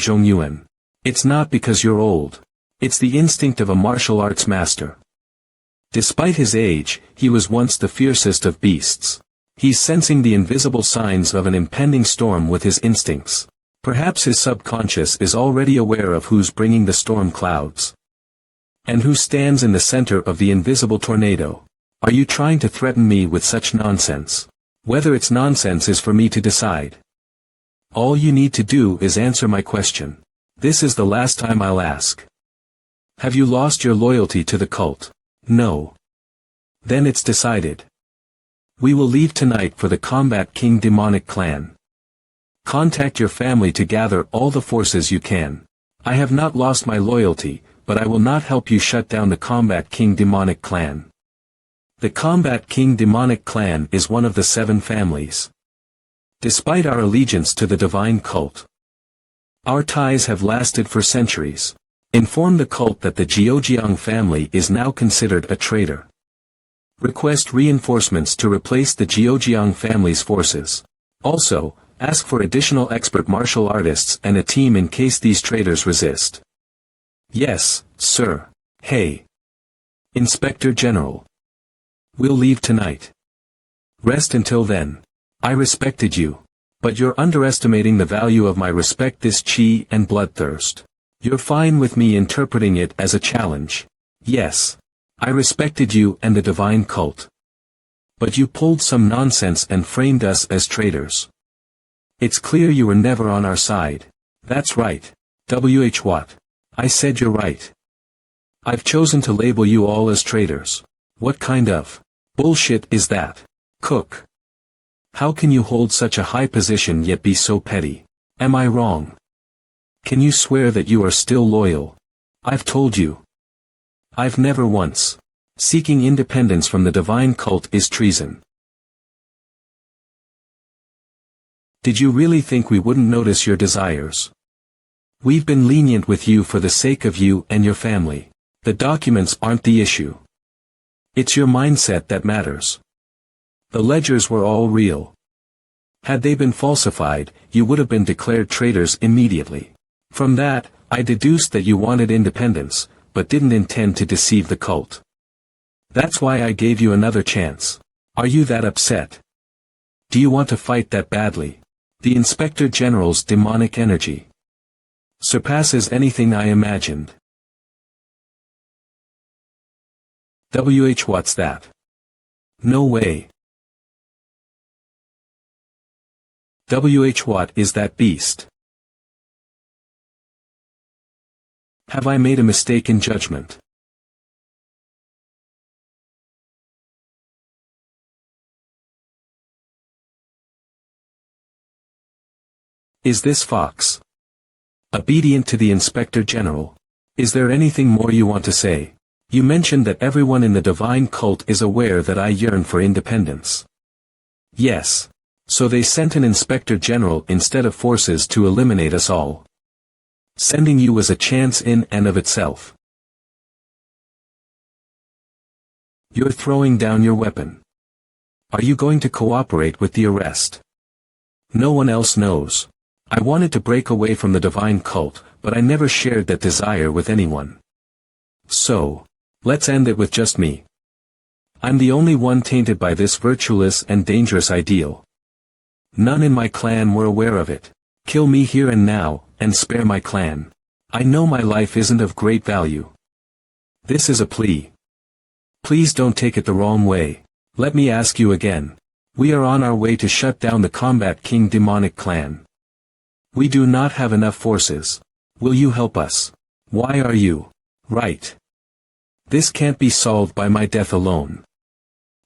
Zhongyuan. It's not because you're old. It's the instinct of a martial arts master. Despite his age, he was once the fiercest of beasts. He's sensing the invisible signs of an impending storm with his instincts. Perhaps his subconscious is already aware of who's bringing the storm clouds. And who stands in the center of the invisible tornado. Are you trying to threaten me with such nonsense? Whether it's nonsense is for me to decide. All you need to do is answer my question. This is the last time I'll ask. Have you lost your loyalty to the cult? No. Then it's decided. We will leave tonight for the Combat King demonic clan. Contact your family to gather all the forces you can. I have not lost my loyalty, but I will not help you shut down the Combat King demonic clan. The Combat King demonic clan is one of the 7 families. Despite our allegiance to the divine cult, our ties have lasted for centuries. Inform the cult that the Jiujiang family is now considered a traitor. Request reinforcements to replace the Jiujiang family's forces. Also, ask for additional expert martial artists and a team in case these traitors resist. Yes, sir. Hey. Inspector General. We'll leave tonight. Rest until then. I respected you. But you're underestimating the value of my respect, this chi and bloodthirst. You're fine with me interpreting it as a challenge. Yes. I respected you and the divine cult. But you pulled some nonsense and framed us as traitors. It's clear you were never on our side. That's right. What? I said you're right. I've chosen to label you all as traitors. What kind of bullshit is that? Cook. How can you hold such a high position yet be so petty? Am I wrong? Can you swear that you are still loyal? I've told you. I've never once. Seeking independence from the divine cult is treason. Did you really think we wouldn't notice your desires? We've been lenient with you for the sake of you and your family. The documents aren't the issue. It's your mindset that matters. The ledgers were all real. Had they been falsified, you would have been declared traitors immediately. From that, I deduced that you wanted independence, but didn't intend to deceive the cult. That's why I gave you another chance. Are you that upset? Do you want to fight that badly? The Inspector General's demonic energy surpasses anything I imagined. What's that? No way. What is that beast? Have I made a mistake in judgment? Is this Fox obedient to the Inspector General? Is there anything more you want to say? You mentioned that everyone in the divine cult is aware that I yearn for independence. Yes. So they sent an Inspector General instead of forces to eliminate us all. Sending you was a chance in and of itself. You're throwing down your weapon. Are you going to cooperate with the arrest? No one else knows. I wanted to break away from the divine cult, but I never shared that desire with anyone. So, let's end it with just me. I'm the only one tainted by this virtueless and dangerous ideal. None in my clan were aware of it. Kill me here and now, and spare my clan. I know my life isn't of great value. This is a plea. Please don't take it the wrong way. Let me ask you again. We are on our way to shut down the Combat King demonic clan. We do not have enough forces. Will you help us? Why are you? Right. This can't be solved by my death alone.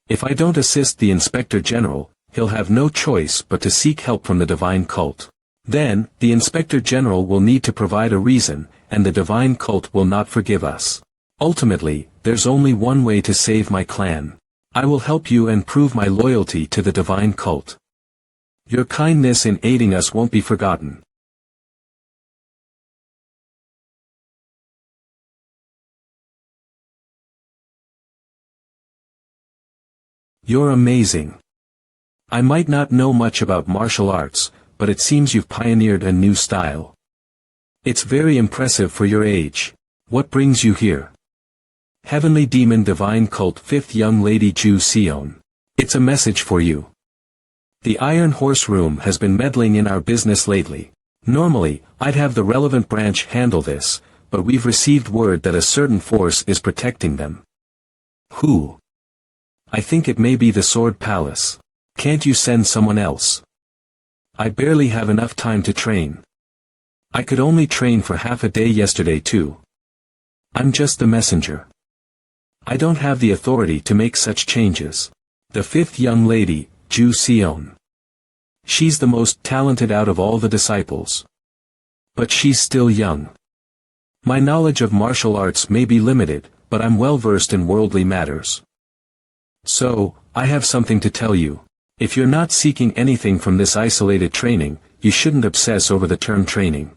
If I don't assist the Inspector General, he'll have no choice but to seek help from the divine cult. Then, the Inspector General will need to provide a reason, and the divine cult will not forgive us. Ultimately, there's only one way to save my clan. I will help you and prove my loyalty to the divine cult. Your kindness in aiding us won't be forgotten. You're amazing. I might not know much about martial arts, but it seems you've pioneered a new style. It's very impressive for your age. What brings you here? Heavenly Demon Divine Cult 5th Young Lady Ju Seon. It's a message for you. The Iron Horse Room has been meddling in our business lately. Normally, I'd have the relevant branch handle this, but we've received word that a certain force is protecting them. Who? I think it may be the Sword Palace. Can't you send someone else? I barely have enough time to train. I could only train for half a day yesterday too. I'm just the messenger. I don't have the authority to make such changes. The 5th young lady, Ju Seon. She's the most talented out of all the disciples. But she's still young. My knowledge of martial arts may be limited, but I'm well versed in worldly matters. So, I have something to tell you. If you're not seeking anything from this isolated training, you shouldn't obsess over the term training.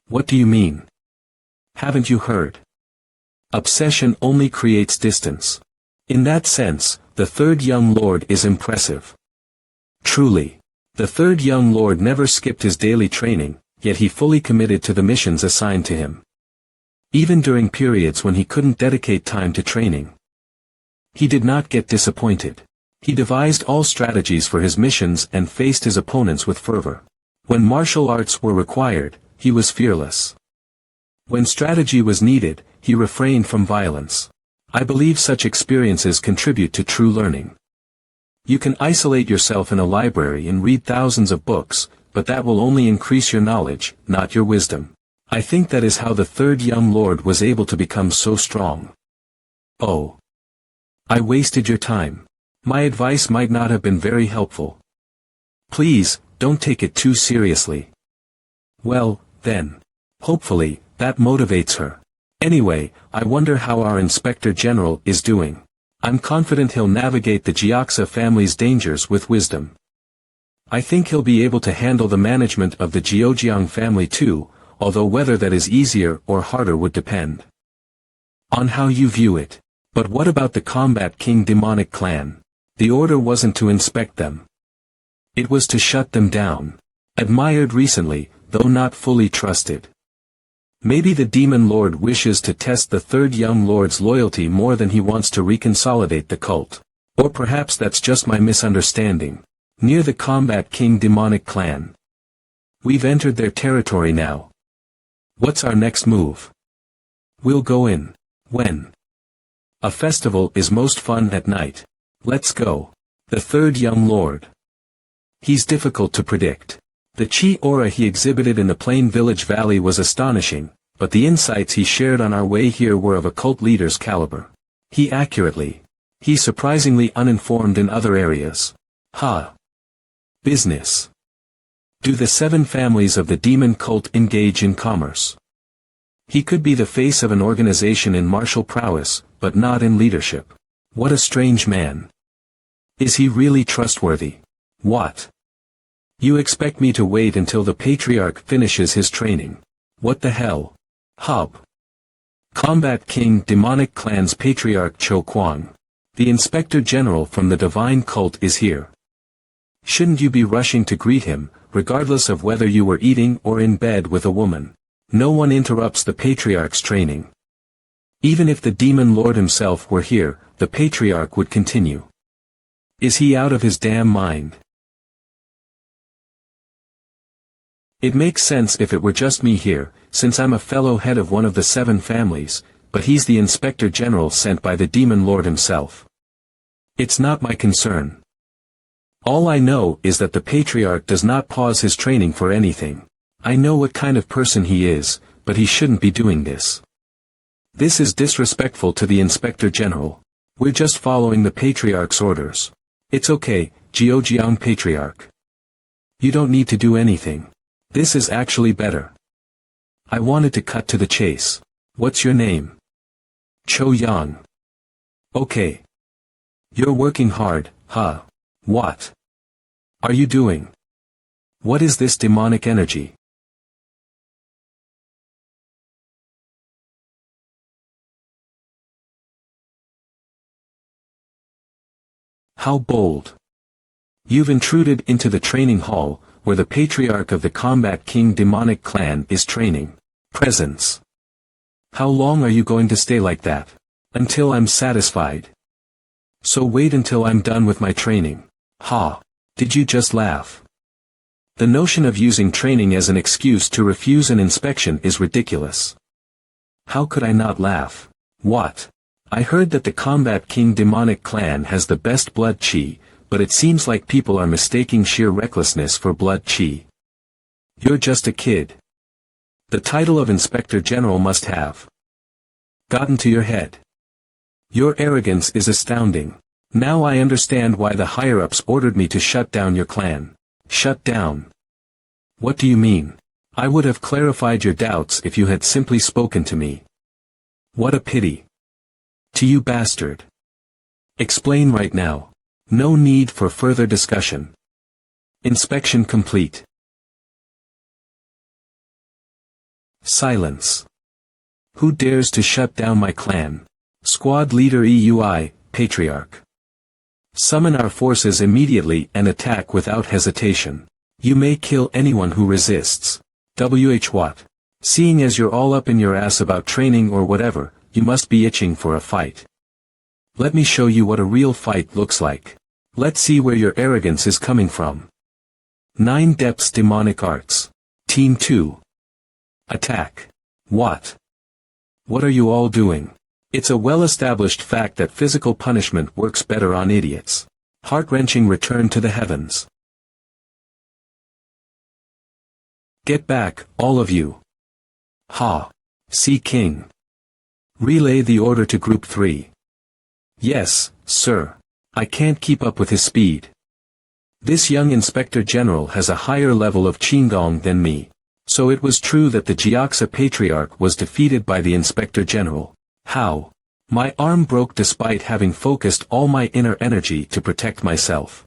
What do you mean? Haven't you heard? Obsession only creates distance. In that sense, the 3rd young lord is impressive. Truly. The 3rd young lord never skipped his daily training, yet he fully committed to the missions assigned to him. Even during periods when he couldn't dedicate time to training. He did not get disappointed. He devised all strategies for his missions and faced his opponents with fervor. When martial arts were required, he was fearless. When strategy was needed, he refrained from violence. I believe such experiences contribute to true learning. You can isolate yourself in a library and read thousands of books, but that will only increase your knowledge, not your wisdom. I think that is how the 3rd young lord was able to become so strong. Oh. I wasted your time. My advice might not have been very helpful. Please, don't take it too seriously. Well, then. Hopefully, that motivates her. Anyway, I wonder how our Inspector General is doing. I'm confident he'll navigate the Jiaxa family's dangers with wisdom. I think he'll be able to handle the management of the Jiujiang family too, although whether that is easier or harder would depend on how you view it. But what about the Combat King demonic clan? The order wasn't to inspect them. It was to shut them down. Admired recently, though not fully trusted. Maybe the Demon Lord wishes to test the 3rd young lord's loyalty more than he wants to reconsolidate the cult. Or perhaps that's just my misunderstanding. Near the Combat King demonic clan. We've entered their territory now. What's our next move? We'll go in. When? A festival is most fun at night. Let's go. The 3rd young lord. He's difficult to predict. The chi aura he exhibited in the Plain Village Valley was astonishing, but the insights he shared on our way here were of a cult leader's caliber. He's surprisingly uninformed in other areas. Business. Do the 7 families of the demon cult engage in commerce? He could be the face of an organization in martial prowess, but not in leadership. What a strange man. Is he really trustworthy? What? You expect me to wait until the Patriarch finishes his training? What the hell? Combat King demonic clan's Patriarch Cho Kwang. The Inspector General from the Divine Cult is here. Shouldn't you be rushing to greet him, regardless of whether you were eating or in bed with a woman? No one interrupts the Patriarch's training. Even if the Demon Lord himself were here, the Patriarch would continue. Is he out of his damn mind? It makes sense if it were just me here, since I'm a fellow head of one of the 7 families, but he's the Inspector General sent by the Demon Lord himself. It's not my concern. All I know is that the Patriarch does not pause his training for anything. I know what kind of person he is, but he shouldn't be doing this. This is disrespectful to the Inspector General. We're just following the Patriarch's orders. It's okay, Jiujiang Patriarch. You don't need to do anything. This is actually better. I wanted to cut to the chase. What's your name? Cho Yang. Okay. You're working hard, huh? What are you doing? What is this demonic energy? How bold. You've intruded into the training hall, where the patriarch of the Combat King demonic clan is training. Presence. How long are you going to stay like that? Until I'm satisfied. So wait until I'm done with my training. Ha! Did you just laugh? The notion of using training as an excuse to refuse an inspection is ridiculous. How could I not laugh? What? I heard that the Combat King demonic clan has the best blood chi, but it seems like people are mistaking sheer recklessness for blood chi. You're just a kid. The title of Inspector General must have gotten to your head. Your arrogance is astounding. Now I understand why the higher-ups ordered me to shut down your clan. Shut down? What do you mean? I would have clarified your doubts if you had simply spoken to me. What a pity. To you bastard. Explain right now. No need for further discussion. Inspection complete. Silence. Who dares to shut down my clan? Squad leader EUI, Patriarch. Summon our forces immediately and attack without hesitation. You may kill anyone who resists. What? Seeing as you're all up in your ass about training or whatever, you must be itching for a fight. Let me show you what a real fight looks like. Let's see where your arrogance is coming from. 9 Depths Demonic Arts. Team 2. Attack. What? What are you all doing? It's a well-established fact that physical punishment works better on idiots. Heart-wrenching return to the heavens. Get back, all of you. Ha. See King. Relay the order to Group 3. Yes, sir. I can't keep up with his speed. This young Inspector General has a higher level of Qigong than me. So it was true that the Jiaxa Patriarch was defeated by the Inspector General. How? My arm broke despite having focused all my inner energy to protect myself.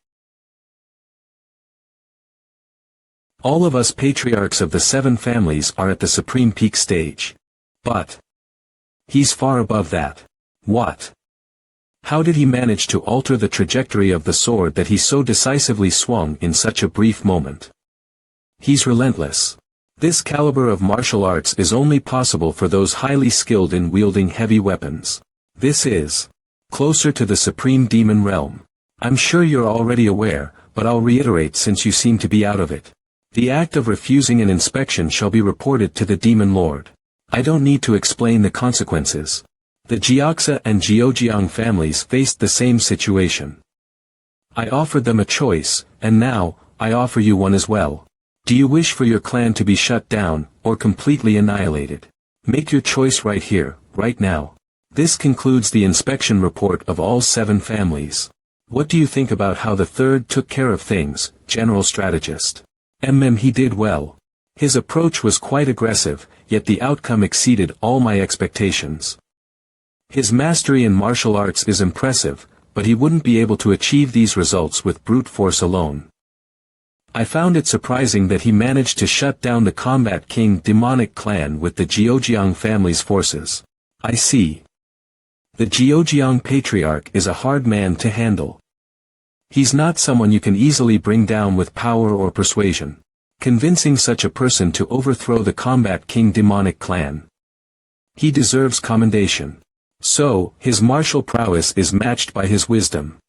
All of us patriarchs of the 7 families are at the supreme peak stage. But he's far above that. What? How did he manage to alter the trajectory of the sword that he so decisively swung in such a brief moment? He's relentless. This caliber of martial arts is only possible for those highly skilled in wielding heavy weapons. This is closer to the supreme demon realm. I'm sure you're already aware, but I'll reiterate since you seem to be out of it. The act of refusing an inspection shall be reported to the Demon Lord. I don't need to explain the consequences. The Jiaxa and Jiujiang families faced the same situation. I offered them a choice, and now, I offer you one as well. Do you wish for your clan to be shut down, or completely annihilated? Make your choice right here, right now. This concludes the inspection report of all 7 families. What do you think about how the 3rd took care of things, General Strategist? He did well. His approach was quite aggressive, yet the outcome exceeded all my expectations. His mastery in martial arts is impressive, but he wouldn't be able to achieve these results with brute force alone. I found it surprising that he managed to shut down the Combat King demonic clan with the Jiujiang family's forces. I see. The Jiujiang Patriarch is a hard man to handle. He's not someone you can easily bring down with power or persuasion. Convincing such a person to overthrow the Combat King demonic clan. He deserves commendation. So, his martial prowess is matched by his wisdom.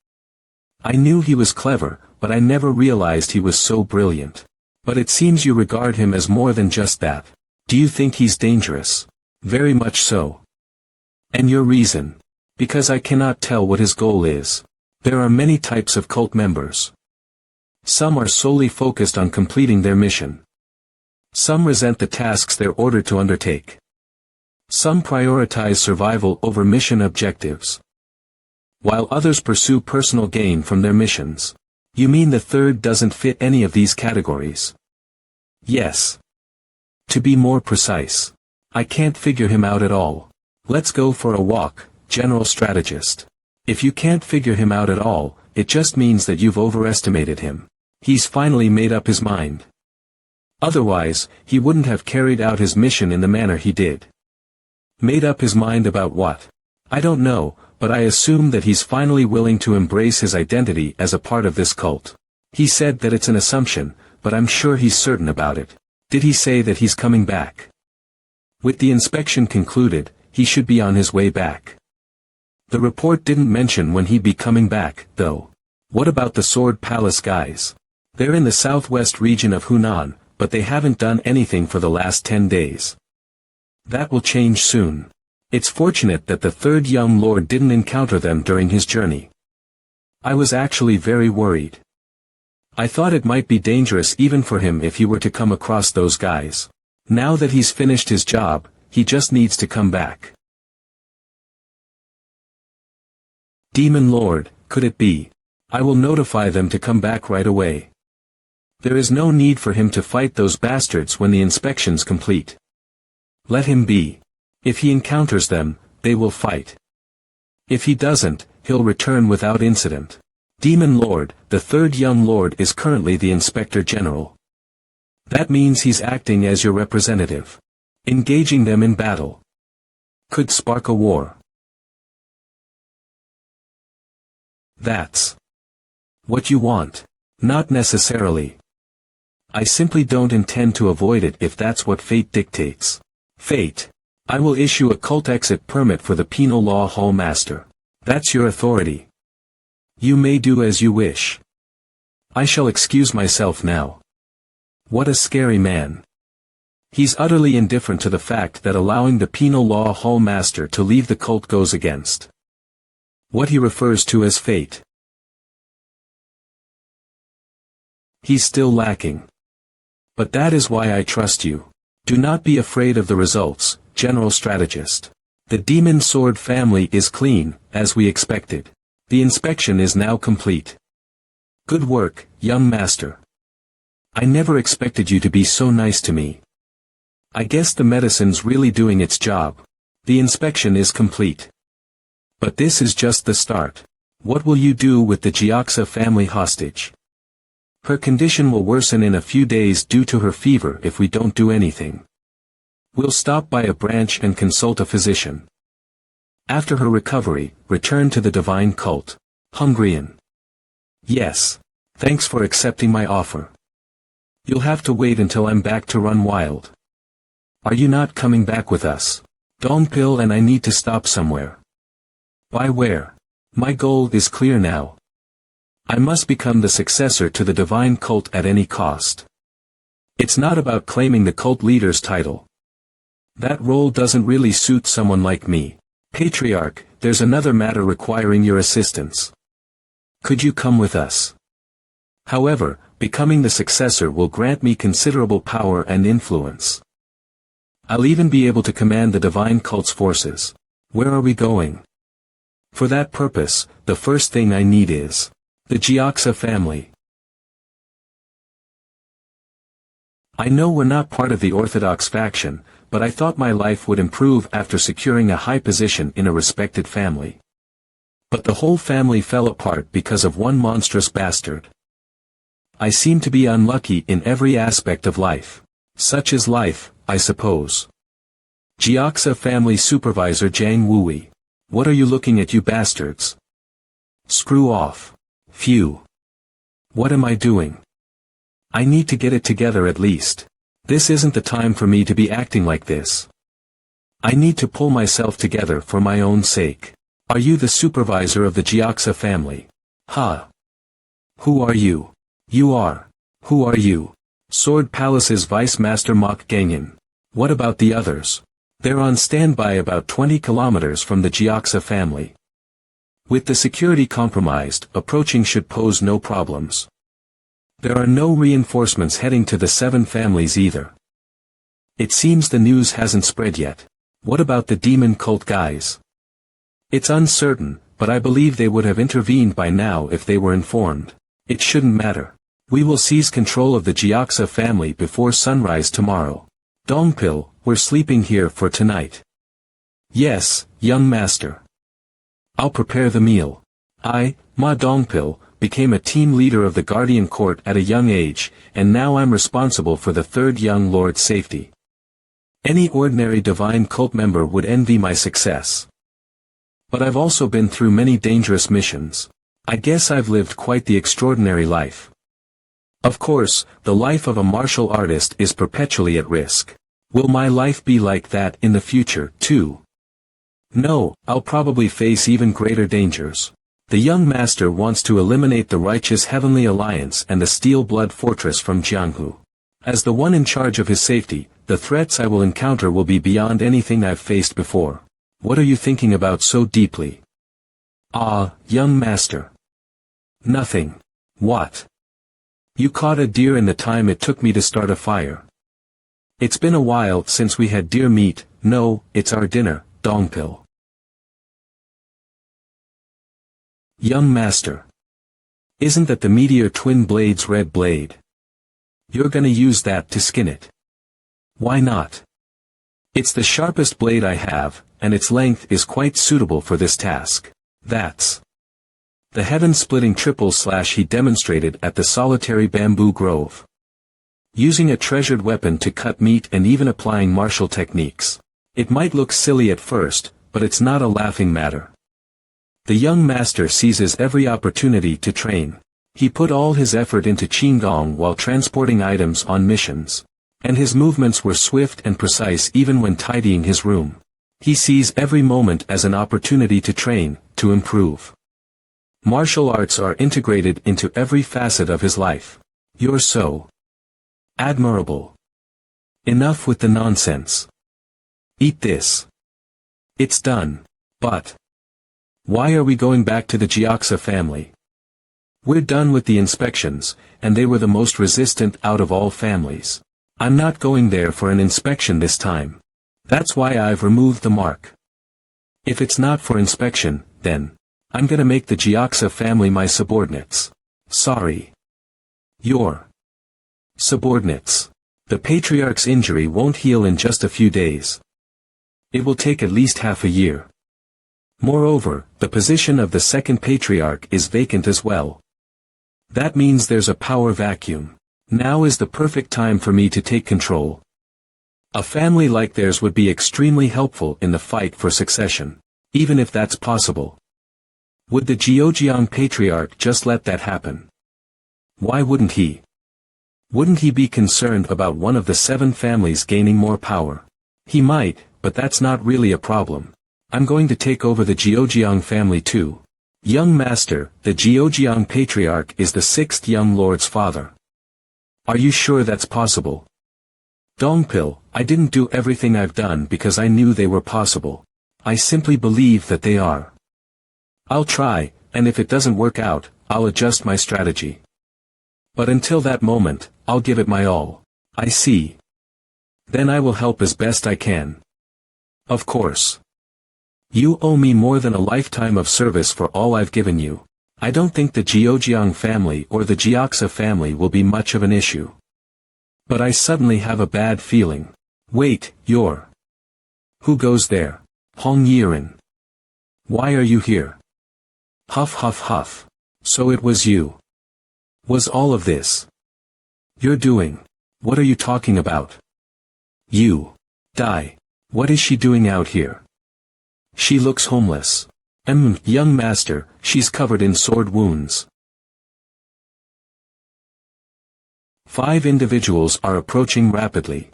I knew he was clever, but I never realized he was so brilliant. But it seems you regard him as more than just that. Do you think he's dangerous? Very much so. And your reason? Because I cannot tell what his goal is. There are many types of cult members. Some are solely focused on completing their mission. Some resent the tasks they're ordered to undertake. Some prioritize survival over mission objectives, while others pursue personal gain from their missions. You mean the 3rd doesn't fit any of these categories? Yes. To be more precise, I can't figure him out at all. Let's go for a walk, General Strategist. If you can't figure him out at all, it just means that you've overestimated him. He's finally made up his mind. Otherwise, he wouldn't have carried out his mission in the manner he did. Made up his mind about what? I don't know, but I assume that he's finally willing to embrace his identity as a part of this cult. He said that it's an assumption, but I'm sure he's certain about it. Did he say that he's coming back? With the inspection concluded, he should be on his way back. The report didn't mention when he'd be coming back, though. What about the Sword Palace guys? They're in the southwest region of Hunan, but they haven't done anything for the last 10 days. That will change soon. It's fortunate that the third young lord didn't encounter them during his journey. I was actually very worried. I thought it might be dangerous even for him if he were to come across those guys. Now that he's finished his job, he just needs to come back. Demon Lord, could it be? I will notify them to come back right away. There is no need for him to fight those bastards when the inspection's complete. Let him be. If he encounters them, they will fight. If he doesn't, he'll return without incident. Demon Lord, the third young lord is currently the Inspector General. That means he's acting as your representative. Engaging them in battle could spark a war. That's what you want. Not necessarily. I simply don't intend to avoid it if that's what fate dictates. Fate. I will issue a cult exit permit for the Penal Law Hall Master. That's your authority. You may do as you wish. I shall excuse myself now. What a scary man. He's utterly indifferent to the fact that allowing the Penal Law Hall Master to leave the cult goes against what he refers to as fate. He's still lacking. But that is why I trust you. Do not be afraid of the results, General Strategist. The Demon Sword family is clean, as we expected. The inspection is now complete. Good work, young master. I never expected you to be so nice to me. I guess the medicine's really doing its job. The inspection is complete. But this is just the start. What will you do with the Jiaxa family hostage? Her condition will worsen in a few days due to her fever if we don't do anything. We'll stop by a branch and consult a physician. After her recovery, return to the divine cult. Hungrian. Yes. Thanks for accepting my offer. You'll have to wait until I'm back to run wild. Are you not coming back with us? Dongpil and I need to stop somewhere. By where? My goal is clear now. I must become the successor to the divine cult at any cost. It's not about claiming the cult leader's title. That role doesn't really suit someone like me. Patriarch, there's another matter requiring your assistance. Could you come with us? However, becoming the successor will grant me considerable power and influence. I'll even be able to command the divine cult's forces. Where are we going? For that purpose, the first thing I need is the Jiaxa family. I know we're not part of the Orthodox faction, but I thought my life would improve after securing a high position in a respected family. But the whole family fell apart because of one monstrous bastard. I seem to be unlucky in every aspect of life. Such is life, I suppose. Jiaxa family supervisor Jiang Wui. What are you looking at, you bastards? Screw off. Phew. What am I doing? I need to get it together at least. This isn't the time for me to be acting like this. I need to pull myself together for my own sake. Are you the supervisor of the Jiaxa family? Ha. Who are you? You are. Who are you? Sword Palace's Vice Master Mok Ganyan. What about the others? They're on standby about 20 kilometers from the Jiaxa family. With the security compromised, approaching should pose no problems. There are no reinforcements heading to the 7 families either. It seems the news hasn't spread yet. What about the demon cult guys? It's uncertain, but I believe they would have intervened by now if they were informed. It shouldn't matter. We will seize control of the Jiaxa family before sunrise tomorrow. Dongpil, we're sleeping here for tonight. Yes, young master. I'll prepare the meal. I, Ma Dongpil, became a team leader of the Guardian Court at a young age, and now I'm responsible for the third young lord's safety. Any ordinary divine cult member would envy my success. But I've also been through many dangerous missions. I guess I've lived quite the extraordinary life. Of course, the life of a martial artist is perpetually at risk. Will my life be like that in the future, too? No, I'll probably face even greater dangers. The young master wants to eliminate the righteous Heavenly Alliance and the Steel Blood Fortress from Jianghu. As the one in charge of his safety, the threats I will encounter will be beyond anything I've faced before. What are you thinking about so deeply? Ah, young master. Nothing. What? You caught a deer in the time it took me to start a fire. It's been a while since we had deer meat. No, it's our dinner, Dongpil. Young master. Isn't that the meteor twin blade's red blade? You're gonna use that to skin it. Why not? It's the sharpest blade I have, and its length is quite suitable for this task. That's the heaven-splitting triple slash he demonstrated at the solitary bamboo grove. Using a treasured weapon to cut meat and even applying martial techniques. It might look silly at first, but it's not a laughing matter. The young master seizes every opportunity to train. He put all his effort into Qigong while transporting items on missions. And his movements were swift and precise even when tidying his room. He sees every moment as an opportunity to train, to improve. Martial arts are integrated into every facet of his life. You're so admirable. Enough with the nonsense. Eat this. It's done. But why are we going back to the Jiaxa family? We're done with the inspections, and they were the most resistant out of all families. I'm not going there for an inspection this time. That's why I've removed the mark. If it's not for inspection, then I'm gonna make the Jiaxa family my subordinates. Sorry. Your subordinates. The patriarch's injury won't heal in just a few days. It will take at least half a year. Moreover, the position of the second patriarch is vacant as well. That means there's a power vacuum. Now is the perfect time for me to take control. A family like theirs would be extremely helpful in the fight for succession, even if that's possible. Would the Jiujiang patriarch just let that happen? Why wouldn't he? Wouldn't he be concerned about one of the 7 families gaining more power? He might, but that's not really a problem. I'm going to take over the Jiujiang family too. Young master, the Jiujiang patriarch is the 6th young lord's father. Are you sure that's possible? Dongpil, I didn't do everything I've done because I knew they were possible. I simply believe that they are. I'll try, and if it doesn't work out, I'll adjust my strategy. But until that moment, I'll give it my all. I see. Then I will help as best I can. Of course. You owe me more than a lifetime of service for all I've given you. I don't think the Jiujiang family or the Jiaxa family will be much of an issue. But I suddenly have a bad feeling. Wait, you're... Who goes there? Hong Yiren. Why are you here? Huff huff huff. So it was you. Was all of this you're doing? What are you talking about? You. Die. What is she doing out here? She looks homeless. Young master, she's covered in sword wounds. 5 individuals are approaching rapidly.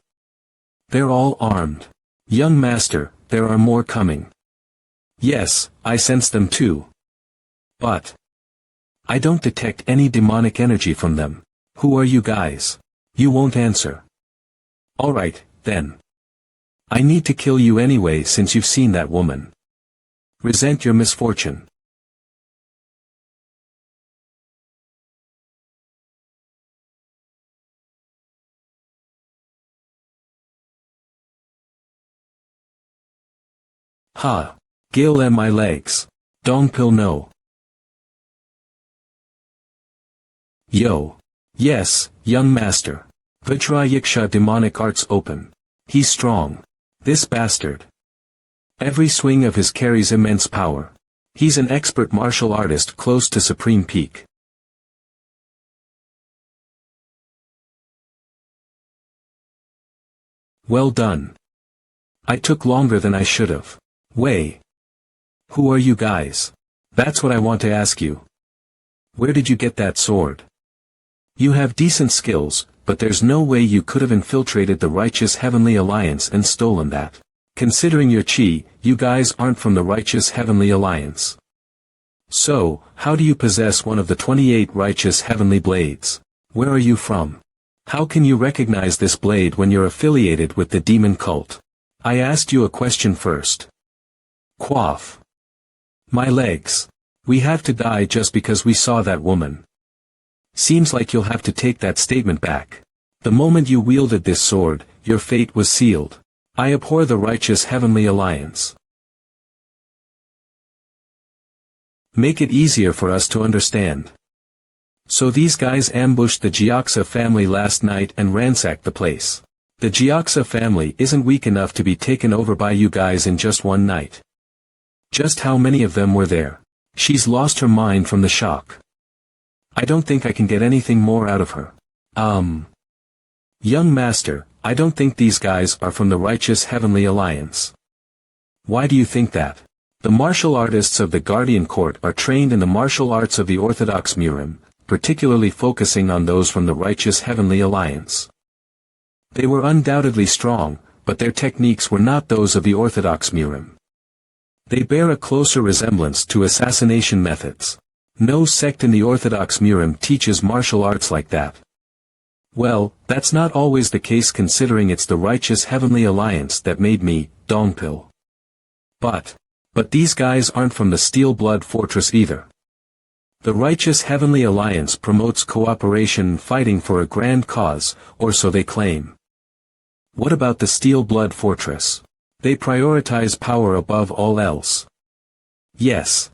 They're all armed. Young master, there are more coming. Yes, I sense them too. But I don't detect any demonic energy from them. Who are you guys? You won't answer. Alright, then. I need to kill you anyway since you've seen that woman. Resent your misfortune. Ha! Gil and my legs. Dongpil no. Yo. Yes, young master. Vajrayiksha demonic arts open. He's strong. This bastard. Every swing of his carries immense power. He's an expert martial artist close to supreme peak. Well done. I took longer than I should have. Wei. Who are you guys? That's what I want to ask you. Where did you get that sword? You have decent skills, but there's no way you could have infiltrated the righteous Heavenly Alliance and stolen that. Considering your chi, you guys aren't from the righteous Heavenly Alliance. So, how do you possess one of the 28 righteous heavenly blades? Where are you from? How can you recognize this blade when you're affiliated with the demon cult? I asked you a question first. Quaff. My legs. We have to die just because we saw that woman. Seems like you'll have to take that statement back. The moment you wielded this sword, your fate was sealed. I abhor the righteous Heavenly Alliance. Make it easier for us to understand. So these guys ambushed the Jiaxa family last night and ransacked the place. The Jiaxa family isn't weak enough to be taken over by you guys in just one night. Just how many of them were there? She's lost her mind from the shock. I don't think I can get anything more out of her. Young master, I don't think these guys are from the righteous Heavenly Alliance. Why do you think that? The martial artists of the Guardian Court are trained in the martial arts of the Orthodox Murim, particularly focusing on those from the righteous Heavenly Alliance. They were undoubtedly strong, but their techniques were not those of the Orthodox Murim. They bear a closer resemblance to assassination methods. No sect in the Orthodox Murim teaches martial arts like that. Well, that's not always the case considering it's the righteous Heavenly Alliance that made me, Dongpil. But these guys aren't from the Steel Blood Fortress either. The righteous Heavenly Alliance promotes cooperation and fighting for a grand cause, or so they claim. What about the Steel Blood Fortress? They prioritize power above all else. Yes.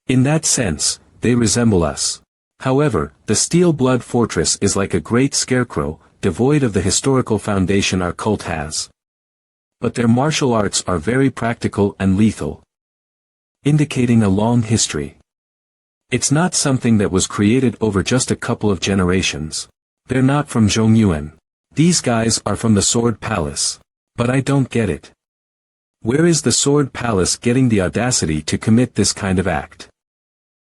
In that sense, they resemble us. However, the Steel Blood Fortress is like a great scarecrow, devoid of the historical foundation our cult has. But their martial arts are very practical and lethal, indicating a long history. It's not something that was created over just a couple of generations. They're not from Zhongyuan. These guys are from the Sword Palace. But I don't get it. Where is the Sword Palace getting the audacity to commit this kind of act?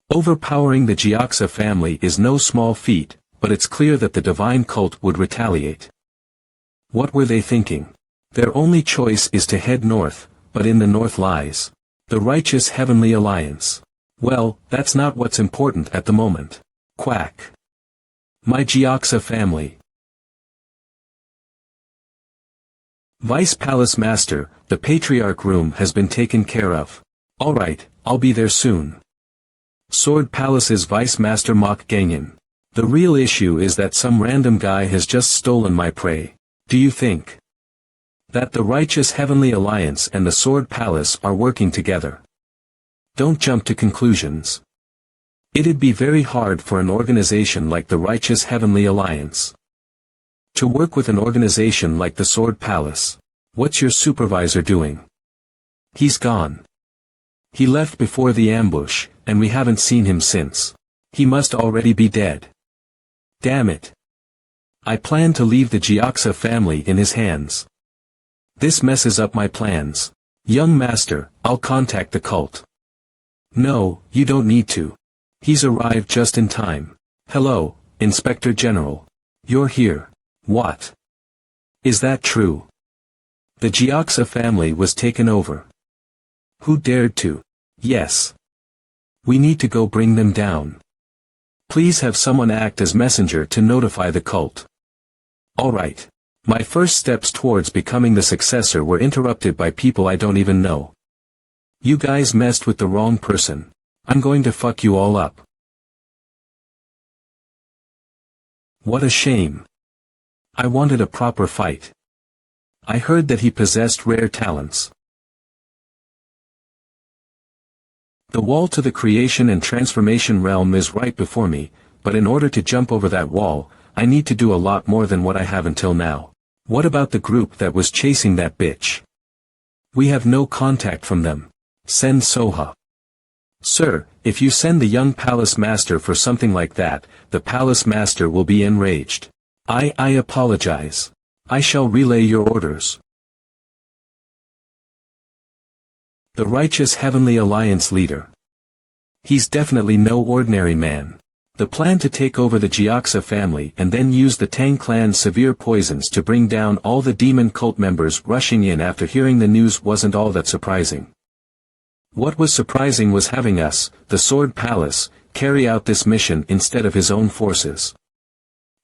Overpowering the Jiaxa family is no small feat, but it's clear that the divine cult would retaliate. What were they thinking? Their only choice is to head north, but in the north lies the righteous Heavenly Alliance. Well, that's not what's important at the moment. Quack. My Jiaxa family. Vice Palace Master, the Patriarch room has been taken care of. Alright, I'll be there soon. Sword Palace's Vice Master Mok Ganyan. The real issue is that some random guy has just stolen my prey. Do you think that the righteous Heavenly Alliance and the Sword Palace are working together? Don't jump to conclusions. It'd be very hard for an organization like the righteous Heavenly Alliance to work with an organization like the Sword Palace. What's your supervisor doing? He's gone. He left before the ambush, and we haven't seen him since. He must already be dead. Damn it. I plan to leave the Jiaxa family in his hands. This messes up my plans. Young master, I'll contact the cult. No, you don't need to. He's arrived just in time. Hello, Inspector General. You're here. What? Is that true? The Jiaxa family was taken over. Who dared to? Yes. We need to go bring them down. Please have someone act as messenger to notify the cult. Alright. My first steps towards becoming the successor were interrupted by people I don't even know. You guys messed with the wrong person. I'm going to fuck you all up. What a shame. I wanted a proper fight. I heard that he possessed rare talents. The wall to the creation and transformation realm is right before me, but in order to jump over that wall, I need to do a lot more than what I have until now. What about the group that was chasing that bitch? We have no contact from them. Send Soha. Sir, if you send the young palace master for something like that, the palace master will be enraged. I apologize. I shall relay your orders. The righteous Heavenly Alliance leader. He's definitely no ordinary man. The plan to take over the Jiaxa family and then use the Tang clan's severe poisons to bring down all the demon cult members rushing in after hearing the news wasn't all that surprising. What was surprising was having us, the Sword Palace, carry out this mission instead of his own forces.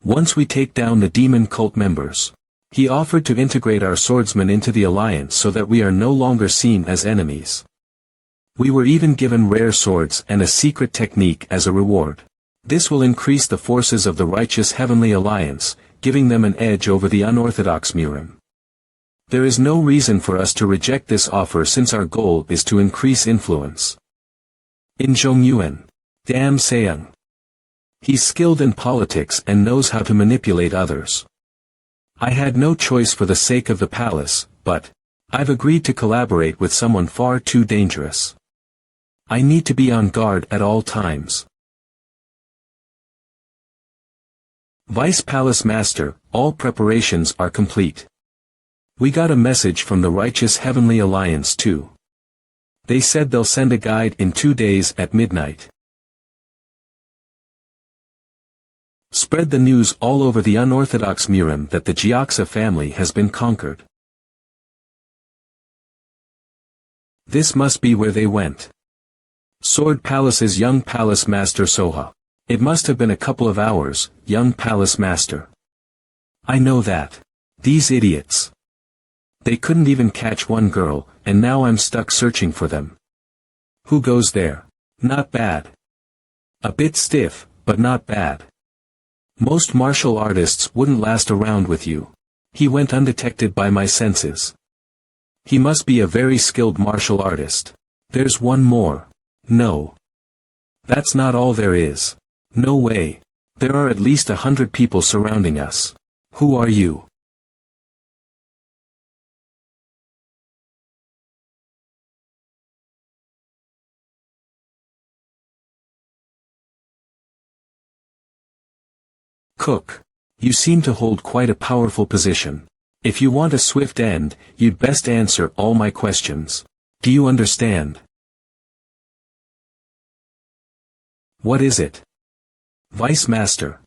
Once we take down the demon cult members, he offered to integrate our swordsmen into the alliance so that we are no longer seen as enemies. We were even given rare swords and a secret technique as a reward. This will increase the forces of the righteous heavenly alliance, giving them an edge over the unorthodox Murim. There is no reason for us to reject this offer since our goal is to increase influence. In Zhongyuan, Dam Seung. He's skilled in politics and knows how to manipulate others. I had no choice for the sake of the palace, but I've agreed to collaborate with someone far too dangerous. I need to be on guard at all times. Vice Palace Master, all preparations are complete. We got a message from the Righteous Heavenly Alliance too. They said they'll send a guide in 2 days at midnight. Spread the news all over the unorthodox Murim that the Jiaxa family has been conquered. This must be where they went. Sword Palace's young Palace Master Soha. It must have been a couple of hours, young Palace Master. I know that. These idiots. They couldn't even catch one girl, and now I'm stuck searching for them. Who goes there? Not bad. A bit stiff, but not bad. Most martial artists wouldn't last around with you. He went undetected by my senses. He must be a very skilled martial artist. There's one more. No. That's not all there is. No way. There are at least 100 people surrounding us. Who are you? Cook. You seem to hold quite a powerful position. If you want a swift end, you'd best answer all my questions. Do you understand? What is it? Vice Master.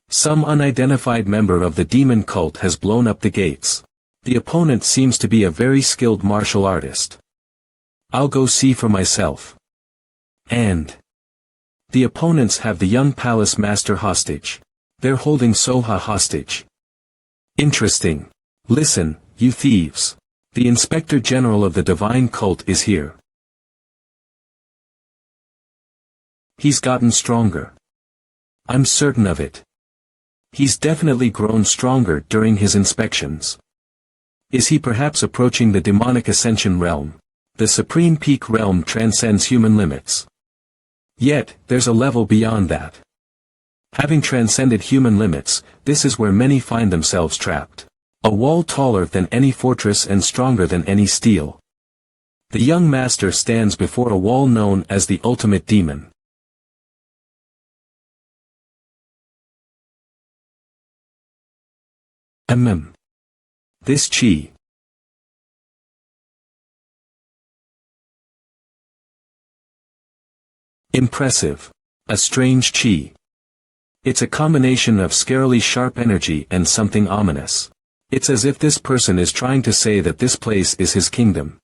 Some unidentified member of the demon cult has blown up the gates. The opponent seems to be a very skilled martial artist. I'll go see for myself. And the opponents have the young Palace Master hostage. They're holding Soha hostage. Interesting. Listen, you thieves. The Inspector General of the Divine Cult is here. He's gotten stronger. I'm certain of it. He's definitely grown stronger during his inspections. Is he perhaps approaching the demonic ascension realm? The supreme peak realm transcends human limits. Yet, there's a level beyond that. Having transcended human limits, this is where many find themselves trapped. A wall taller than any fortress and stronger than any steel. The young master stands before a wall known as the ultimate demon. This chi. Impressive. A strange chi. It's a combination of scarily sharp energy and something ominous. It's as if this person is trying to say that this place is his kingdom.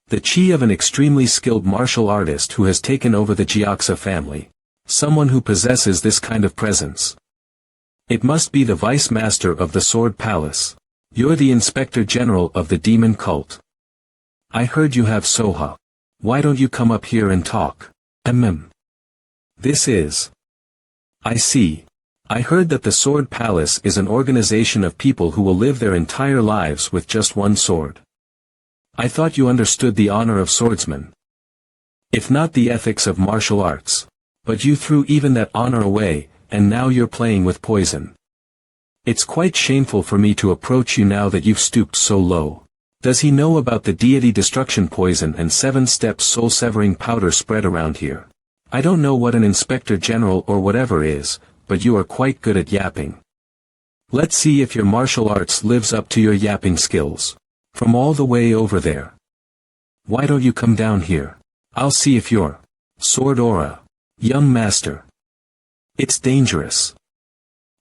The chi of an extremely skilled martial artist who has taken over the Jiaxa family. Someone who possesses this kind of presence. It must be the Vice Master of the Sword Palace. You're the Inspector General of the Demon Cult. I heard you have Soha. Why don't you come up here and talk? This is. I see. I heard that the Sword Palace is an organization of people who will live their entire lives with just one sword. I thought you understood the honor of swordsmen. If not the ethics of martial arts. But you threw even that honor away, and now you're playing with poison. It's quite shameful for me to approach you now that you've stooped so low. Does he know about the deity destruction poison and 7-step soul-severing powder spread around here? I don't know what an Inspector General or whatever is, but you are quite good at yapping. Let's see if your martial arts lives up to your yapping skills. From all the way over there. Why don't you come down here? I'll see if you're Sword Aura. Young Master. It's dangerous.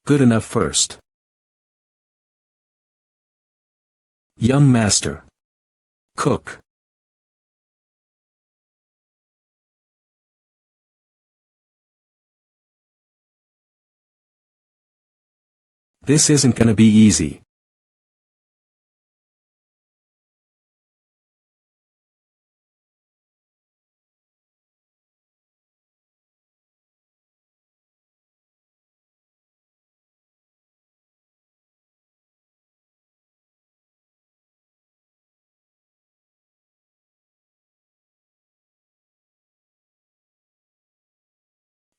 Good enough first. Young master. Cook. This isn't gonna be easy.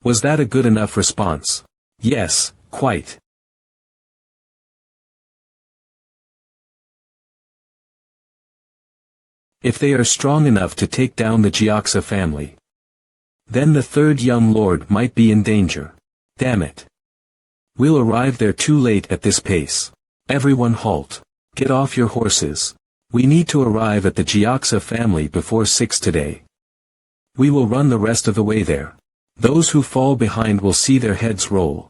Was that a good enough response? Yes, quite. If they are strong enough to take down the Jiaxa family, then the third young lord might be in danger. Damn it. We'll arrive there too late at this pace. Everyone halt. Get off your horses. We need to arrive at the Jiaxa family before 6 today. We will run the rest of the way there. Those who fall behind will see their heads roll.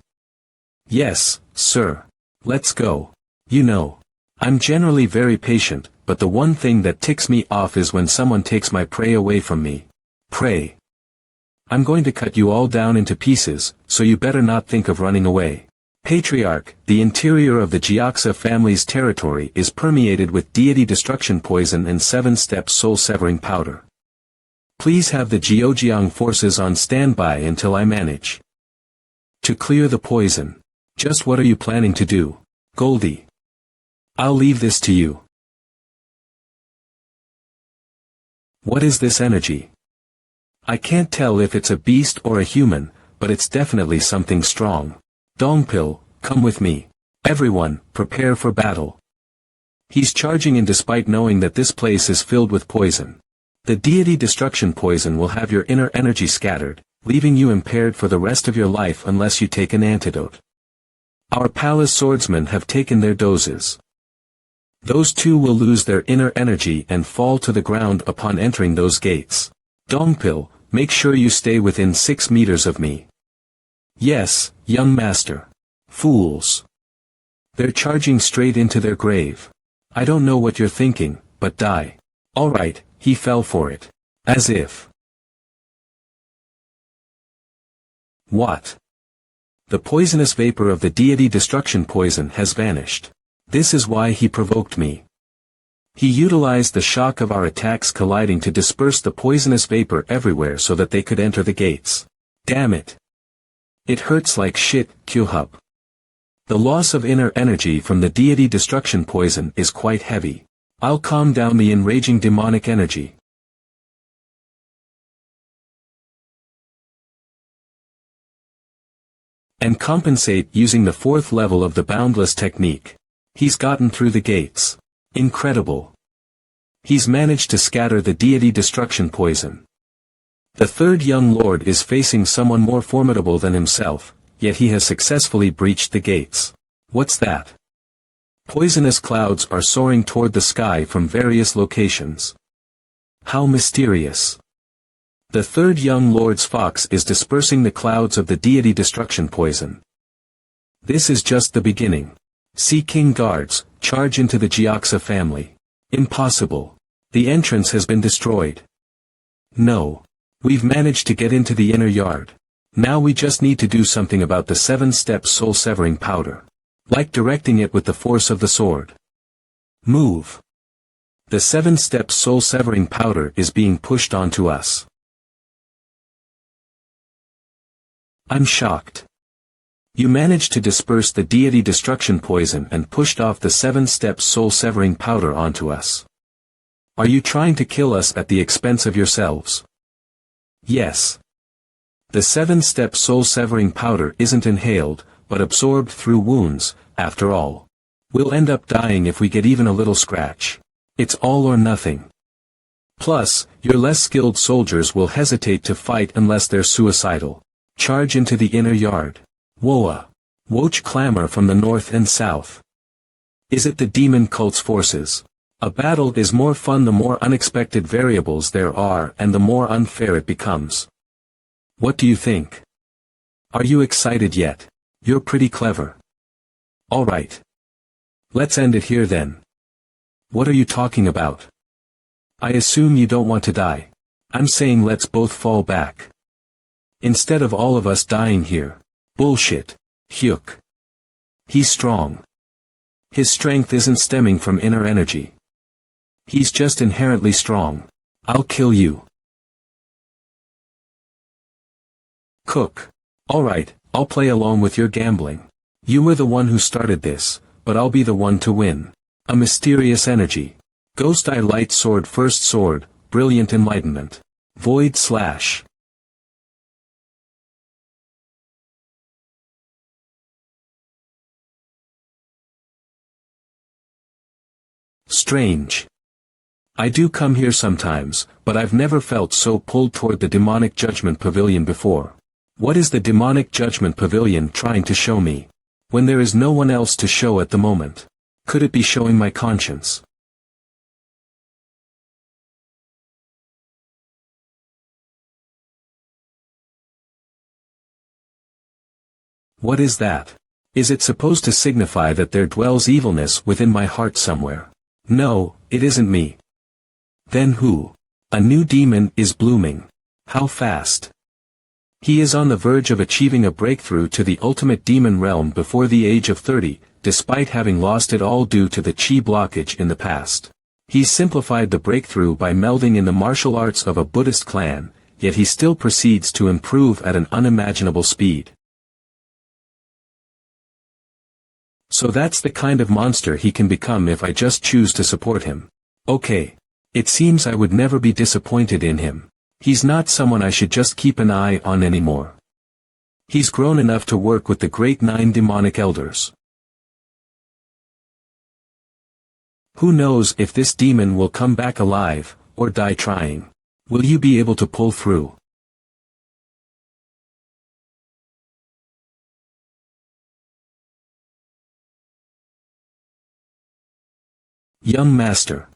Yes, sir. Let's go. You know, I'm generally very patient, but the one thing that ticks me off is when someone takes my prey away from me. Prey. I'm going to cut you all down into pieces, so you better not think of running away. Patriarch, the interior of the Jiaxa family's territory is permeated with deity destruction poison and 7-step soul-severing powder. Please have the Jiujiang forces on standby until I manage to clear the poison. Just what are you planning to do, Goldie? I'll leave this to you. What is this energy? I can't tell if it's a beast or a human, but it's definitely something strong. Dongpil, come with me. Everyone, prepare for battle. He's charging in despite knowing that this place is filled with poison. The deity destruction poison will have your inner energy scattered, leaving you impaired for the rest of your life unless you take an antidote. Our palace swordsmen have taken their doses. Those two will lose their inner energy and fall to the ground upon entering those gates. Dongpil, make sure you stay within 6 meters of me. Yes, young master. Fools. They're charging straight into their grave. I don't know what you're thinking, but die. Alright, he fell for it. As if. What? The poisonous vapor of the deity destruction poison has vanished. This is why he provoked me. He utilized the shock of our attacks colliding to disperse the poisonous vapor everywhere so that they could enter the gates. Damn it. It hurts like shit, Kyuhub. The loss of inner energy from the deity destruction poison is quite heavy. I'll calm down the enraging demonic energy. And compensate using the 4th level of the boundless technique. He's gotten through the gates. Incredible. He's managed to scatter the deity destruction poison. The third young lord is facing someone more formidable than himself, yet he has successfully breached the gates. What's that? Poisonous clouds are soaring toward the sky from various locations. How mysterious. The third young lord's fox is dispersing the clouds of the deity destruction poison. This is just the beginning. Sea King guards, charge into the Jiaxa family. Impossible. The entrance has been destroyed. No. We've managed to get into the inner yard. Now we just need to do something about the 7-step soul-severing powder. Like directing it with the force of the sword. Move. The 7-step soul-severing powder is being pushed onto us. I'm shocked. You managed to disperse the deity destruction poison and pushed off the 7-step soul-severing powder onto us. Are you trying to kill us at the expense of yourselves? Yes. The 7-step soul-severing powder isn't inhaled, but absorbed through wounds, after all. We'll end up dying if we get even a little scratch. It's all or nothing. Plus, your less skilled soldiers will hesitate to fight unless they're suicidal. Charge into the inner yard. Woa. Woach clamor from the north and south. Is it the demon cult's forces? A battle is more fun the more unexpected variables there are and the more unfair it becomes. What do you think? Are you excited yet? You're pretty clever. Alright. Let's end it here then. What are you talking about? I assume you don't want to die. I'm saying let's both fall back. Instead of all of us dying here. Bullshit. Hyuk. He's strong. His strength isn't stemming from inner energy. He's just inherently strong. I'll kill you. Cook. Alright, I'll play along with your gambling. You were the one who started this, but I'll be the one to win. A mysterious energy. Ghost Eye Light Sword First Sword, Brilliant Enlightenment. Void Slash. Strange. I do come here sometimes, but I've never felt so pulled toward the Demonic Judgment Pavilion before. What is the Demonic Judgment Pavilion trying to show me? When there is no one else to show at the moment. Could it be showing my conscience? What is that? Is it supposed to signify that there dwells evilness within my heart somewhere? No, it isn't me. Then who? A new demon is blooming. How fast? He is on the verge of achieving a breakthrough to the ultimate demon realm before the age of 30, despite having lost it all due to the chi blockage in the past. He's simplified the breakthrough by melding in the martial arts of a Buddhist clan, yet he still proceeds to improve at an unimaginable speed. So that's the kind of monster he can become if I just choose to support him. Okay. It seems I would never be disappointed in him. He's not someone I should just keep an eye on anymore. He's grown enough to work with the great 9 demonic elders. Who knows if this demon will come back alive, or die trying. Will you be able to pull through? Young Master.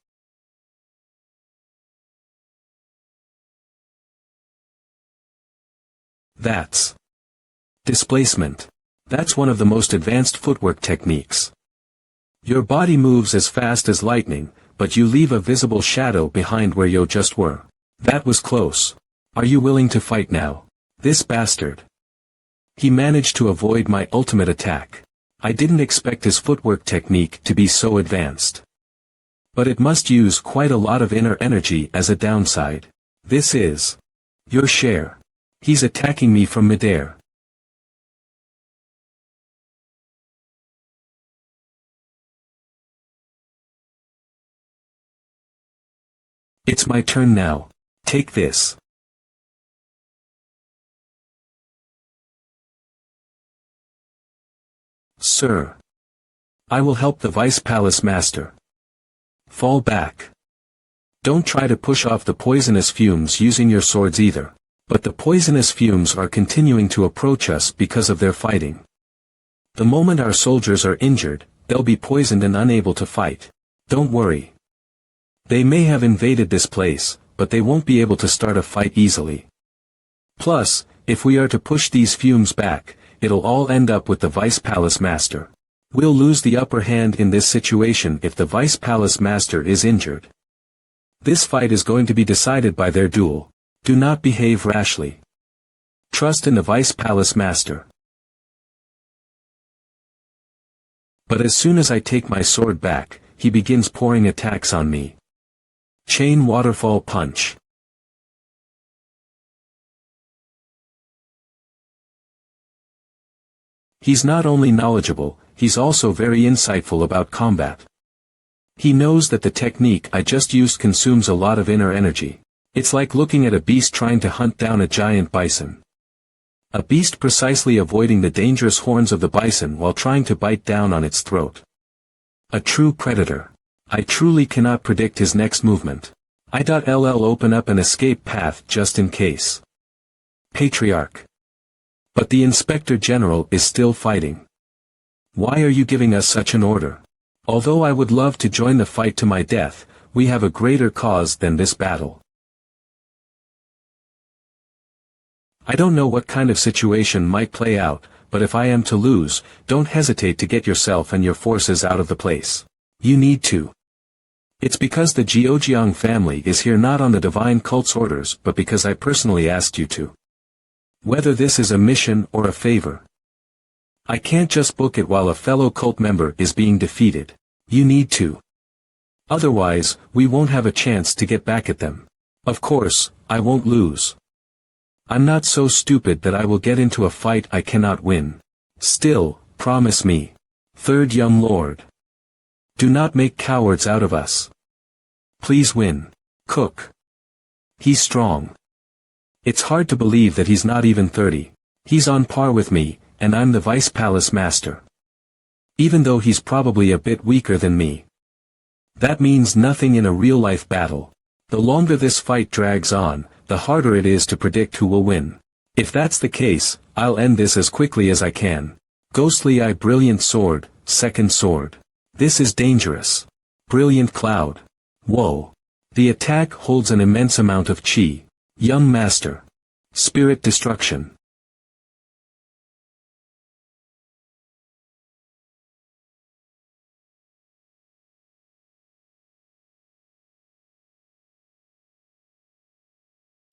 That's displacement. That's one of the most advanced footwork techniques. Your body moves as fast as lightning, but you leave a visible shadow behind where you just were. That was close. Are you willing to fight now? This bastard. He managed to avoid my ultimate attack. I didn't expect his footwork technique to be so advanced. But it must use quite a lot of inner energy as a downside. This is your share. He's attacking me from midair. It's my turn now. Take this. Sir. I will help the Vice Palace Master. Fall back. Don't try to push off the poisonous fumes using your swords either. But the poisonous fumes are continuing to approach us because of their fighting. The moment our soldiers are injured, they'll be poisoned and unable to fight. Don't worry. They may have invaded this place, but they won't be able to start a fight easily. Plus, if we are to push these fumes back, it'll all end up with the Vice Palace Master. We'll lose the upper hand in this situation if the Vice Palace Master is injured. This fight is going to be decided by their duel. Do not behave rashly. Trust in the Vice Palace Master. But as soon as I take my sword back, he begins pouring attacks on me. Chain Waterfall Punch. He's not only knowledgeable, he's also very insightful about combat. He knows that the technique I just used consumes a lot of inner energy. It's like looking at a beast trying to hunt down a giant bison. A beast precisely avoiding the dangerous horns of the bison while trying to bite down on its throat. A true predator. I truly cannot predict his next movement. I.LL open up an escape path just in case. Patriarch. But the Inspector General is still fighting. Why are you giving us such an order? Although I would love to join the fight to my death, we have a greater cause than this battle. I don't know what kind of situation might play out, but if I am to lose, don't hesitate to get yourself and your forces out of the place. You need to. It's because the Jiujiang family is here not on the divine cult's orders but because I personally asked you to. Whether this is a mission or a favor. I can't just book it while a fellow cult member is being defeated. You need to. Otherwise, we won't have a chance to get back at them. Of course, I won't lose. I'm not so stupid that I will get into a fight I cannot win. Still, promise me. Third young lord. Do not make cowards out of us. Please win. Cook. He's strong. It's hard to believe that he's not even 30. He's on par with me, and I'm the vice palace master. Even though he's probably a bit weaker than me. That means nothing in a real-life battle. The longer this fight drags on, the harder it is to predict who will win. If that's the case, I'll end this as quickly as I can. Ghostly Eye Brilliant Sword, Second Sword. This is dangerous. Brilliant Cloud. Whoa. The attack holds an immense amount of chi. Young Master. Spirit Destruction.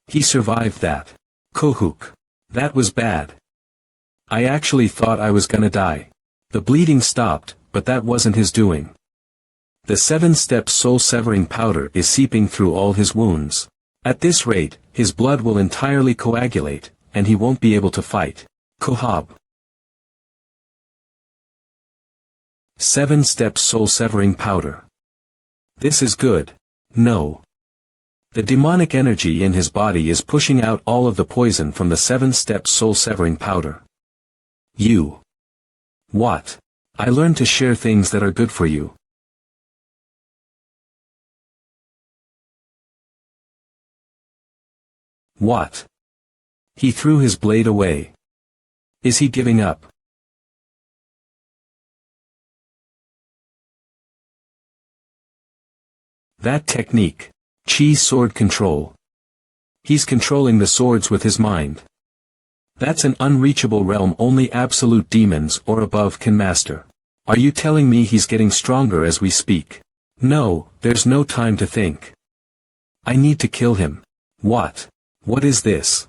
He survived that. Kohuk. That was bad. I actually thought I was gonna die. The bleeding stopped, but that wasn't his doing. The 7-step soul-severing powder is seeping through all his wounds. At this rate, his blood will entirely coagulate, and he won't be able to fight. Kohab. 7-step soul-severing powder. This is good. No. The demonic energy in his body is pushing out all of the poison from the 7-step soul-severing powder. You. What? I learned to share things that are good for you. What? He threw his blade away. Is he giving up? That technique. Chi sword control. He's controlling the swords with his mind. That's an unreachable realm only absolute demons or above can master. Are you telling me he's getting stronger as we speak? No, there's no time to think. I need to kill him. What? What is this?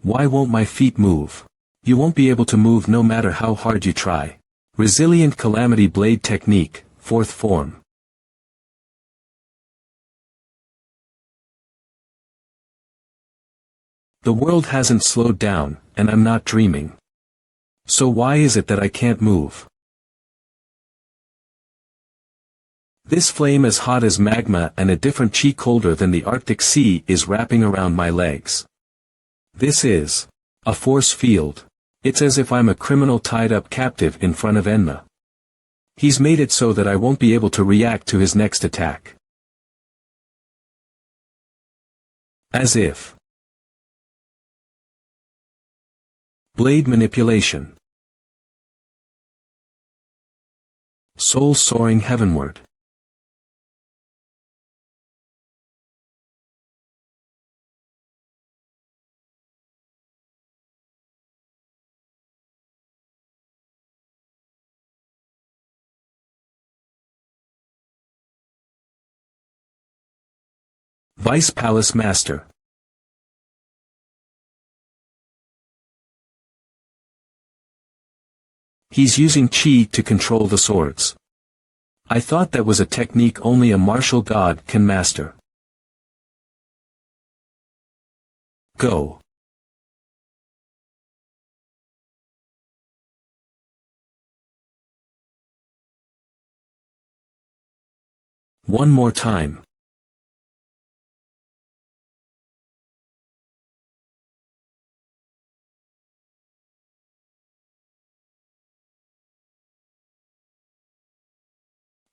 Why won't my feet move? You won't be able to move no matter how hard you try. Resilient Calamity Blade Technique, 4th form. The world hasn't slowed down, and I'm not dreaming. So why is it that I can't move? This flame as hot as magma and a different chi colder than the Arctic Sea is wrapping around my legs. This is a force field. It's as if I'm a criminal tied up captive in front of Enma. He's made it so that I won't be able to react to his next attack. As if. Blade manipulation. Soul soaring heavenward. Vice Palace Master. He's using chi to control the swords. I thought that was a technique only a martial god can master. Go. One more time.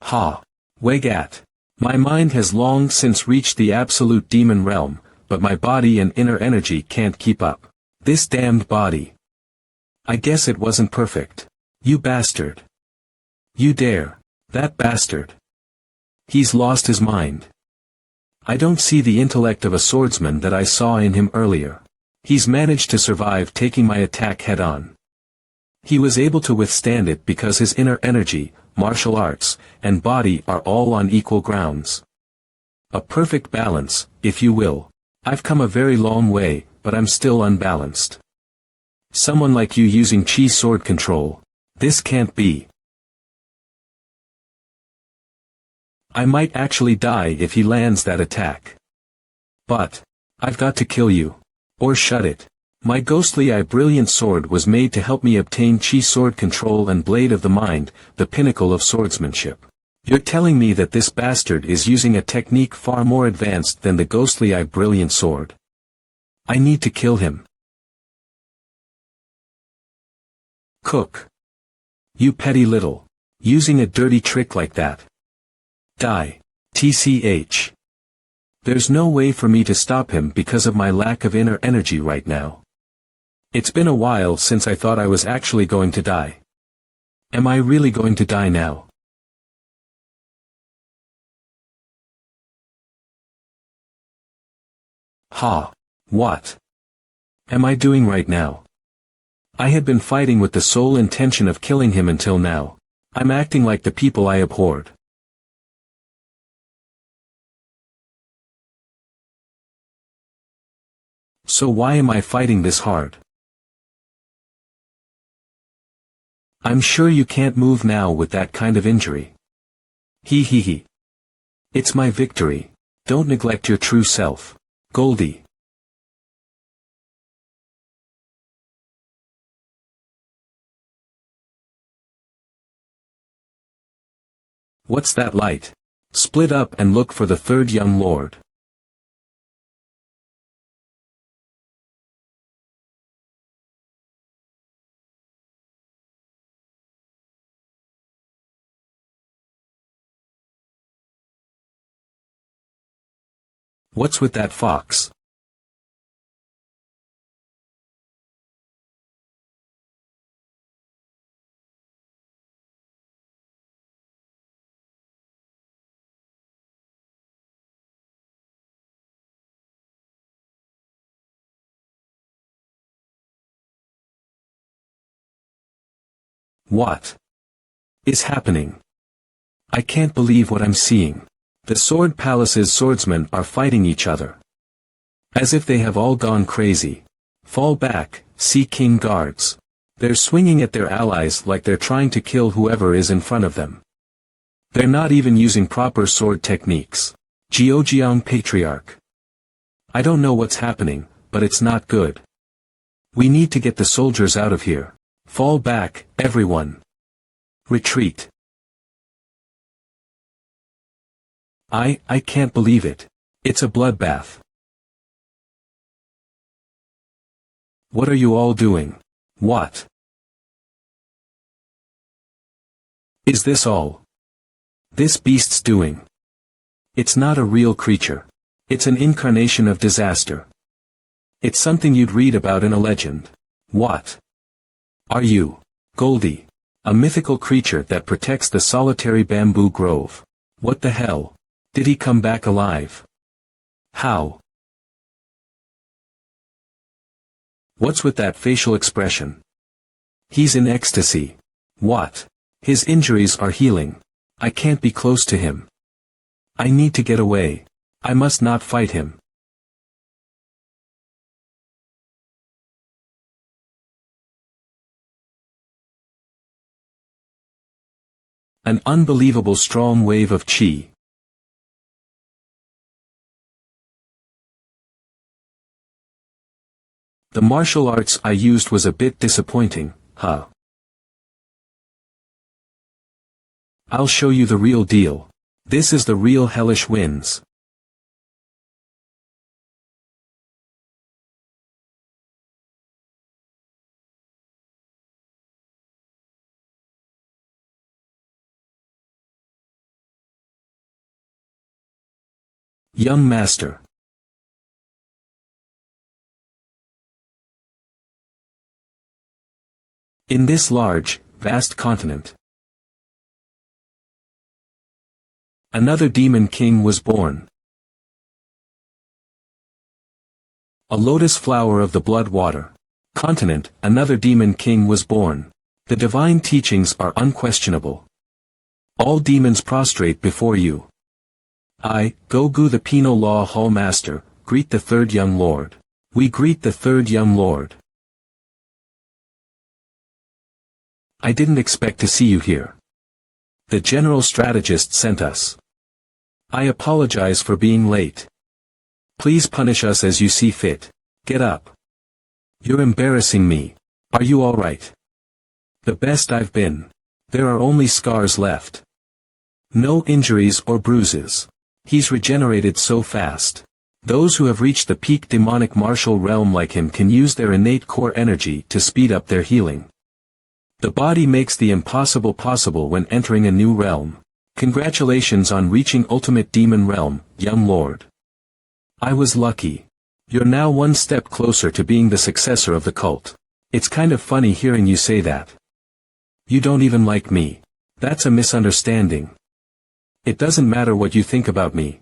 Ha! Wegat. My mind has long since reached the absolute demon realm, but my body and inner energy can't keep up. This damned body. I guess it wasn't perfect. You bastard. You dare. That bastard. He's lost his mind. I don't see the intellect of a swordsman that I saw in him earlier. He's managed to survive taking my attack head-on. He was able to withstand it because his inner energy, martial arts, and body are all on equal grounds. A perfect balance, if you will. I've come a very long way, but I'm still unbalanced. Someone like you using chi sword control. This can't be. I might actually die if he lands that attack. But I've got to kill you. Or shut it. My ghostly eye brilliant sword was made to help me obtain chi sword control and blade of the mind, the pinnacle of swordsmanship. You're telling me that this bastard is using a technique far more advanced than the ghostly eye brilliant sword. I need to kill him. Cook. You petty little. Using a dirty trick like that. Die. TCH. There's no way for me to stop him because of my lack of inner energy right now. It's been a while since I thought I was actually going to die. Am I really going to die now? Ha! What am I doing right now? I had been fighting with the sole intention of killing him until now. I'm acting like the people I abhorred. So why am I fighting this hard? I'm sure you can't move now with that kind of injury. He. It's my victory. Don't neglect your true self. Goldie. What's that light? Split up and look for the third young lord. What's with that fox? What is happening? I can't believe what I'm seeing. The Sword Palace's swordsmen are fighting each other. As if they have all gone crazy. Fall back, Sea King guards. They're swinging at their allies like they're trying to kill whoever is in front of them. They're not even using proper sword techniques. Jeojeong Patriarch. I don't know what's happening, but it's not good. We need to get the soldiers out of here. Fall back, everyone. Retreat. I can't believe it. It's a bloodbath. What are you all doing? What is this all? This beast's doing? It's not a real creature. It's an incarnation of disaster. It's something you'd read about in a legend. What are you? Goldie. A mythical creature that protects the solitary bamboo grove. What the hell? Did he come back alive? How? What's with that facial expression? He's in ecstasy. What? His injuries are healing. I can't be close to him. I need to get away. I must not fight him. An unbelievable strong wave of chi. The martial arts I used was a bit disappointing, huh? I'll show you the real deal. This is the real hellish winds. Young master. In this large, vast continent, another demon king was born. A lotus flower of the blood water. Continent, another demon king was born. The divine teachings are unquestionable. All demons prostrate before you. I, Gogu the Penal Law Hall Master, greet the third young lord. We greet the third young lord. I didn't expect to see you here. The general strategist sent us. I apologize for being late. Please punish us as you see fit. Get up. You're embarrassing me. Are you all right? The best I've been. There are only scars left. No injuries or bruises. He's regenerated so fast. Those who have reached the peak demonic martial realm like him can use their innate core energy to speed up their healing. The body makes the impossible possible when entering a new realm. Congratulations on reaching ultimate demon realm, young lord. I was lucky. You're now one step closer to being the successor of the cult. It's kind of funny hearing you say that. You don't even like me. That's a misunderstanding. It doesn't matter what you think about me.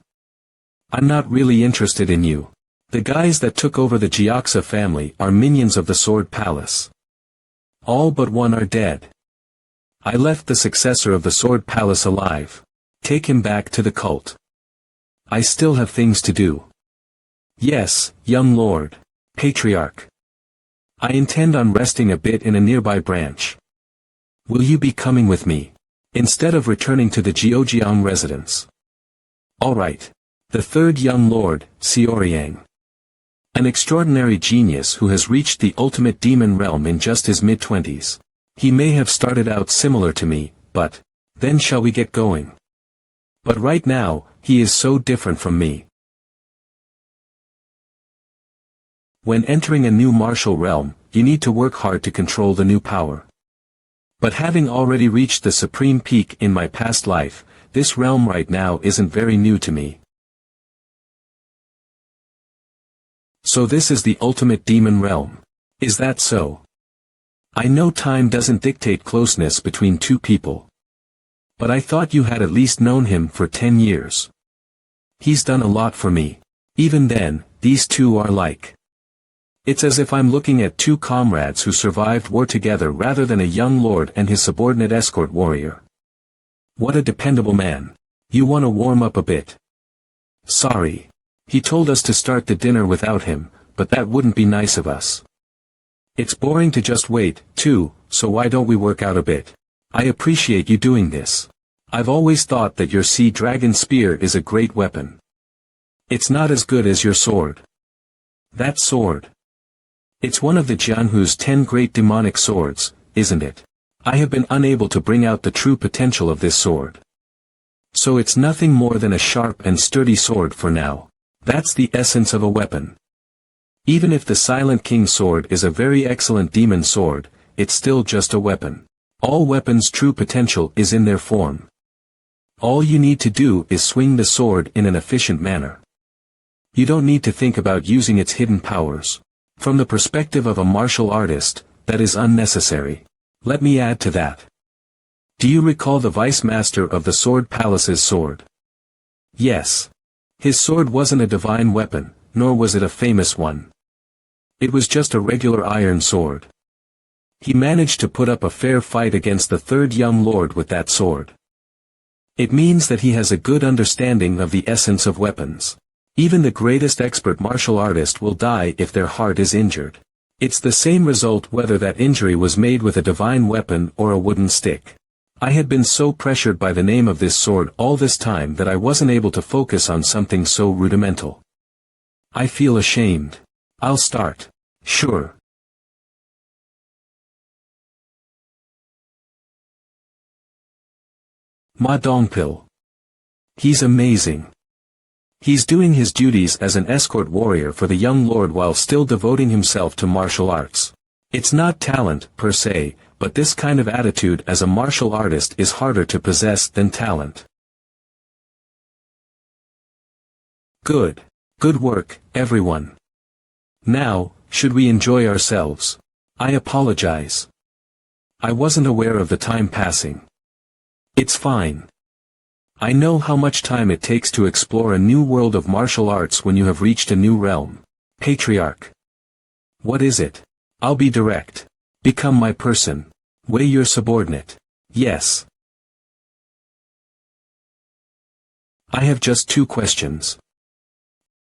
I'm not really interested in you. The guys that took over the Jiaxa family are minions of the Sword Palace. All but one are dead. I left the successor of the Sword Palace alive. Take him back to the cult. I still have things to do. Yes, young lord. Patriarch. I intend on resting a bit in a nearby branch. Will you be coming with me? Instead of returning to the Jiujiang residence. Alright. The third young lord, Xiaoyang. An extraordinary genius who has reached the ultimate demon realm in just his mid-20s. He may have started out similar to me, but, then shall we get going? But right now, he is so different from me. When entering a new martial realm, you need to work hard to control the new power. But having already reached the supreme peak in my past life, this realm right now isn't very new to me. So this is the ultimate demon realm. Is that so? I know time doesn't dictate closeness between two people. But I thought you had at least known him for 10 years. He's done a lot for me. Even then, these two are like. It's as if I'm looking at two comrades who survived war together rather than a young lord and his subordinate escort warrior. What a dependable man. You want to warm up a bit? Sorry. He told us to start the dinner without him, but that wouldn't be nice of us. It's boring to just wait, too, so why don't we work out a bit? I appreciate you doing this. I've always thought that your sea dragon spear is a great weapon. It's not as good as your sword. That sword. It's one of the Jianhu's 10 great demonic swords, isn't it? I have been unable to bring out the true potential of this sword. So it's nothing more than a sharp and sturdy sword for now. That's the essence of a weapon. Even if the Silent King's sword is a very excellent demon sword, it's still just a weapon. All weapons' true potential is in their form. All you need to do is swing the sword in an efficient manner. You don't need to think about using its hidden powers. From the perspective of a martial artist, that is unnecessary. Let me add to that. Do you recall the Vice Master of the Sword Palace's sword? Yes. His sword wasn't a divine weapon, nor was it a famous one. It was just a regular iron sword. He managed to put up a fair fight against the third young lord with that sword. It means that he has a good understanding of the essence of weapons. Even the greatest expert martial artist will die if their heart is injured. It's the same result whether that injury was made with a divine weapon or a wooden stick. I had been so pressured by the name of this sword all this time that I wasn't able to focus on something so rudimental. I feel ashamed. I'll start. Sure. Ma Dongpil. He's amazing. He's doing his duties as an escort warrior for the young lord while still devoting himself to martial arts. It's not talent, per se, but this kind of attitude as a martial artist is harder to possess than talent. Good. Good work, everyone. Now, should we enjoy ourselves? I apologize. I wasn't aware of the time passing. It's fine. I know how much time it takes to explore a new world of martial arts when you have reached a new realm. Patriarch. What is it? I'll be direct. Become my person. Weigh your subordinate. Yes. I have just 2 questions.